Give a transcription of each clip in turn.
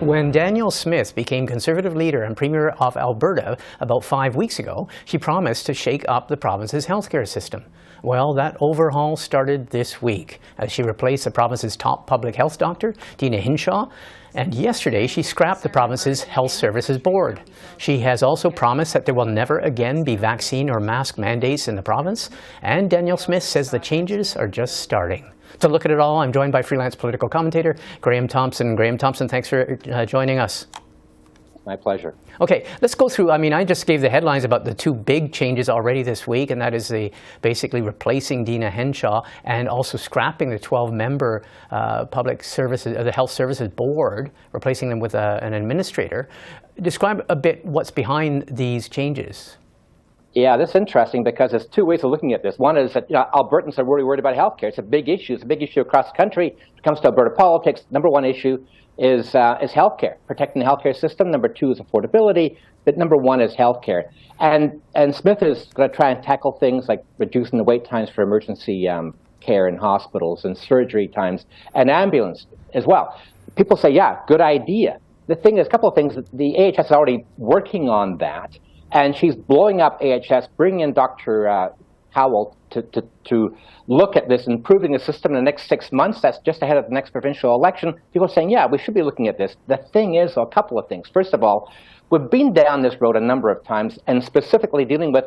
When Danielle Smith became Conservative leader and Premier of Alberta about 5 weeks ago, she promised to shake up the province's healthcare system. Well, that overhaul started this week as she replaced the province's top public health doctor, Deena Hinshaw, and yesterday she scrapped the province's Health Services Board. She has also promised that there will never again be vaccine or mask mandates in the province, and Danielle Smith says the changes are just starting. To look at it all, I'm joined by freelance political commentator Graham Thomson. Graham Thomson, thanks for joining us. My pleasure. Okay, let's go through. I just gave the headlines about the two big changes already this week, and that is basically replacing Deena Hinshaw and also scrapping the 12-member public services, the Health Services Board, replacing them with an administrator. Describe a bit what's behind these changes. Yeah, this is interesting because there's two ways of looking at this. One is that Albertans are really worried about healthcare. It's a big issue. It's a big issue across the country. When it comes to Alberta politics, number one issue is healthcare, protecting the healthcare system. Number two is affordability, but number one is healthcare. And Smith is going to try and tackle things like reducing the wait times for emergency care in hospitals and surgery times and ambulance as well. People say, yeah, good idea. The thing is, a couple of things. The AHS is already working on that. And she's blowing up AHS, bringing in Dr. Howell to look at this, improving the system in the next 6 months. That's just ahead of the next provincial election. People are saying, yeah, we should be looking at this. The thing is, a couple of things. First of all, we've been down this road a number of times, and specifically dealing with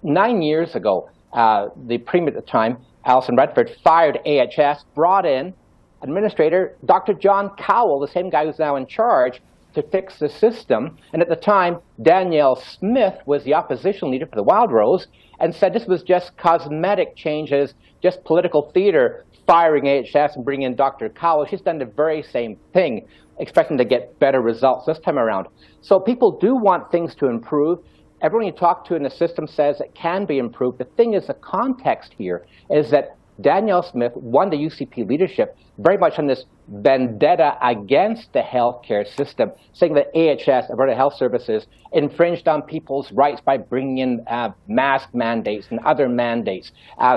9 years ago, the Premier at the time, Alison Redford, fired AHS, brought in Administrator Dr. John Cowell, the same guy who's now in charge, to fix the system. And at the time, Danielle Smith was the opposition leader for the Wildrose and said this was just cosmetic changes, just political theater, firing AHS and bringing in Dr. Cowell. She's done the very same thing, expecting to get better results this time around. So people do want things to improve. Everyone you talk to in the system says it can be improved. The thing is, the context here is that Danielle Smith won the UCP leadership very much on this vendetta against the healthcare system, saying that AHS, Alberta Health Services, infringed on people's rights by bringing in mask mandates and other mandates.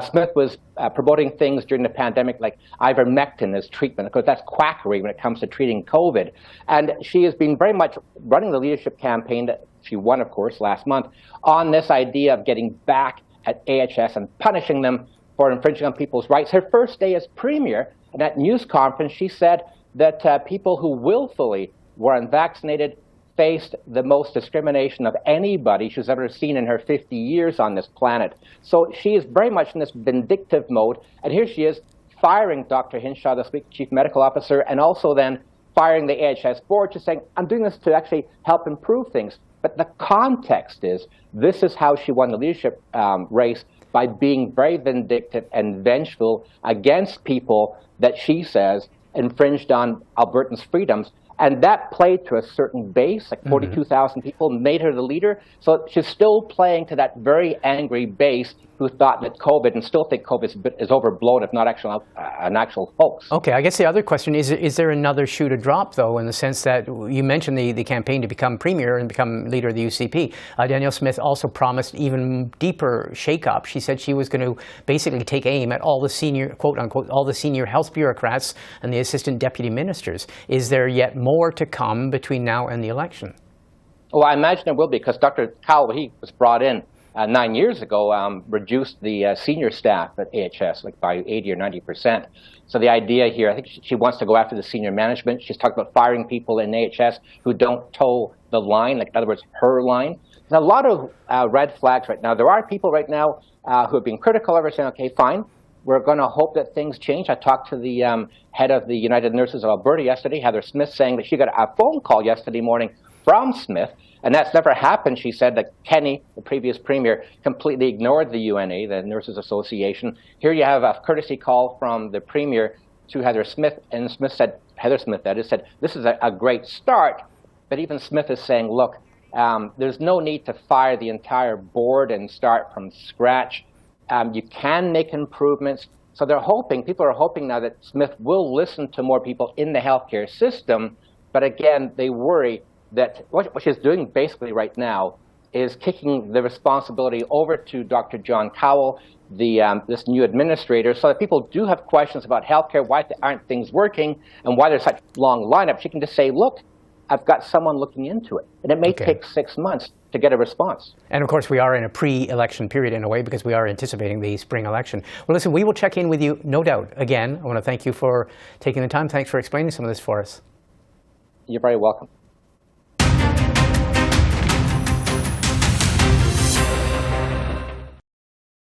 Smith was promoting things during the pandemic like ivermectin as treatment. Of course, that's quackery when it comes to treating COVID. And she has been very much running the leadership campaign that she won, of course, last month, on this idea of getting back at AHS and punishing them for infringing on people's rights. Her first day as Premier, at that news conference, she said that people who willfully were unvaccinated faced the most discrimination of anybody she's ever seen in her 50 years on this planet. So she is very much in this vindictive mode, and here she is firing Dr. Hinshaw, this week Chief Medical Officer, and also then firing the AHS board, just saying, I'm doing this to actually help improve things. But the context is, this is how she won the leadership race, by being very vindictive and vengeful against people that she says infringed on Albertans' freedoms. And that played to a certain base, like 42,000 people, made her the leader. So she's still playing to that very angry base who thought that COVID, and still think COVID is overblown, if not an actual hoax. Okay, I guess the other question is there another shoe to drop, though, in the sense that you mentioned the campaign to become Premier and become leader of the UCP. Danielle Smith also promised even deeper shake-up. She said she was going to basically take aim at all the senior, quote-unquote, all the senior health bureaucrats and the assistant deputy ministers. Is there yet more to come between now and the election? Well, I imagine it will be, because Dr. Cowell, he was brought in 9 years ago, reduced the senior staff at AHS like by 80 or 90%. So the idea here, I think she wants to go after the senior management. She's talked about firing people in AHS who don't toe the line, like in other words, her line. There's a lot of red flags right now. There are people right now who have been critical of her, saying, okay, fine, we're going to hope that things change. I talked to the head of the United Nurses of Alberta yesterday, Heather Smith, saying that she got a phone call yesterday morning from Smith, and that's never happened. She said that Kenny, the previous Premier, completely ignored the UNA, the Nurses Association. Here you have a courtesy call from the Premier to Heather Smith, and Smith said, Heather Smith, that is, said, this is a great start. But even Smith is saying, look, there's no need to fire the entire board and start from scratch. You can make improvements. So they're hoping, people are hoping now that Smith will listen to more people in the healthcare system. But again, they worry that what she's doing basically right now is kicking the responsibility over to Dr. John Cowell, this new administrator, so that people do have questions about healthcare, why aren't things working, and why there's such long lineups. She can just say, look, I've got someone looking into it. And it may Okay. take 6 months to get a response. And of course, we are in a pre-election period in a way because we are anticipating the spring election. Well, listen, we will check in with you, no doubt. Again, I want to thank you for taking the time. Thanks for explaining some of this for us. You're very welcome.